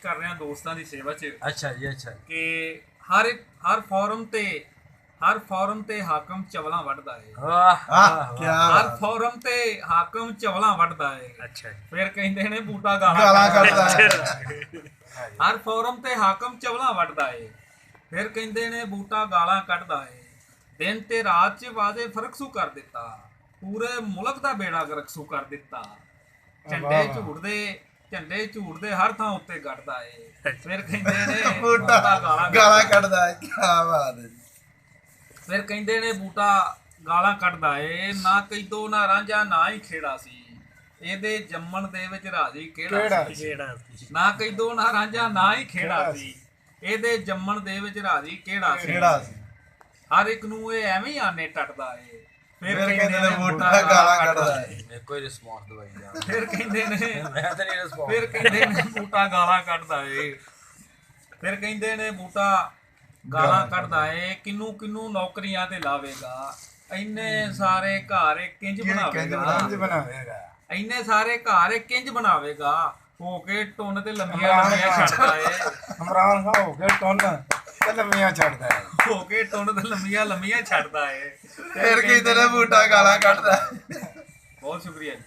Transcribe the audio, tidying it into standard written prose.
ਕਰ ਰਿਹਾ ਦੋਸਤਾਂ ਦੀ ਸੇਵਾ 'ਚ। ਅੱਛਾ ਜੀ, ਅੱਛਾ ਕਿ ਹਰ ਫੋਰਮ ਤੇ ਹਾਕਮ ਚਵਲਾਂ ਵੱਢਦਾ ਏ। ਹਰ ਫੋਰਮ ਤੇ ਹਾਕਮ ਚਵਲਾਂ ਵੱਢਦਾ ਏ। ਅੱਛਾ ਜੀ। ਫਿਰ ਕਹਿੰਦੇ ਨੇ ਬੂਟਾ ਗਾਲਾਂ ਕੱਢਦਾ ਏ। ਹਰ ਫੋਰਮ ਤੇ ਹਾਕਮ ਚਵਲਾਂ ਵੱਢਦਾ ਏ। ਫਿਰ ਕਹਿੰਦੇ ਨੇ ਬੂਟਾ ਗਾਲਾਂ ਕੱਢਦਾ ਏ। ਦਿਨ ਤੇ ਰਾਤ 'ਚ ਵਾਅਦੇ ਫਰਕਸੂ ਕਰ ਦਿੱਤਾ, ਪੂਰੇ ਮੁਲਕ ਦਾ ਬੇੜਾ ਗਰਕਸੂ ਕਰ ਦਿੱਤਾ। ਝੰਡੇ ਝੂਟਦੇ ਹਰ ਥਾਂ ਉੱਤੇ ਕੱਢਦਾ ਏ। ਫਿਰ ਕਹਿੰਦੇ ਨੇ ਬੂਟਾ ਗਾਲਾਂ ਕੱਢਦਾ ਏ। ਕਿਆ ਬਾਤ ਹੈ। ਫਿਰ ਕਹਿੰਦੇ ਨੇ ਬੂਟਾ ਗਾਲਾਂ ਕੱਢਦਾ ਏ। ਨਾ ਕੈਦੋ ਨਾ ਰਾਂਝਾ ਨਾ ਹੀ ਖੇੜਾ ਸੀ, ਇਹਦੇ ਜੰਮਣ ਦੇ ਵਿੱਚ ਰਾਜੀ ਕਿਹੜਾ ਸੀ। ਨਾ ਕੈਦੋ ਨਾ ਰਾਂਝਾ ਨਾ ਹੀ ਖੇੜਾ ਸੀ, ਇਹਦੇ ਜੰਮਣ ਦੇ ਵਿੱਚ ਰਾਜੀ ਕਿਹੜਾ ਸੀ। ਹਰ ਇੱਕ ਨੂੰ ਇਹ ਐਵੇਂ ਹੀ ਆਨੇ ਟੱਟਦਾ ਏ। ਫਿਰ ਕਹਿੰਦੇ ਨੇ ਬੂਟਾ ਗਾਲਾਂ ਕੱਢਦਾ ਏ। ਕੋਈ ਰਿਸਪੌਂਸ ਦਵਾਈ ਜਾ। ਫਿਰ ਕਹਿੰਦੇ ਨੇ ਮੈਂ ਤਾਂ ਨਹੀਂ ਰਿਸਪੌਂਸ। ਫਿਰ ਕਹਿੰਦੇ ਨੇ ਬੂਟਾ ਗਾਲਾਂ ਕੱਢਦਾ ਏ। ਫਿਰ ਕਹਿੰਦੇ ਨੇ ਬੂਟਾ ਗਾਲਾਂ ਕੱਢਦਾ ਏ। ਕਿੰਨੂੰ ਨੌਕਰੀਆਂ ਤੇ ਲਾਵੇਗਾ, ਇੰਨੇ ਸਾਰੇ ਘਰ ਕਿੰਜ ਬਣਾਵੇਗਾ। ਇੰਨੇ ਸਾਰੇ ਘਰ ਕਿੰਜ ਬਣਾਵੇਗਾ। ਹੋ ਕੇ ਟੁੰਨ ਤੇ ਲੰਮੀਆਂ ਛੱਡਦਾ ਏ। ਇਮਰਾਨ ਖਾਨ ਹੋ ਕੇ ਟੁੰਨ ਤੇ ਲੰਮੀਆਂ ਛੱਡਦਾ ਏ। ਹੋ ਕੇ ਟੁੰਨ ਤੇ ਲੰਮੀਆਂ ਛੱਡਦਾ ਏ। ਫਿਰ ਕਹਿੰਦੇ ਨੇ ਬੂਟਾ ਗਾਲਾਂ ਕੱਢਦਾ। ਬਹੁਤ ਸ਼ੁਕਰੀਆ ਜੀ।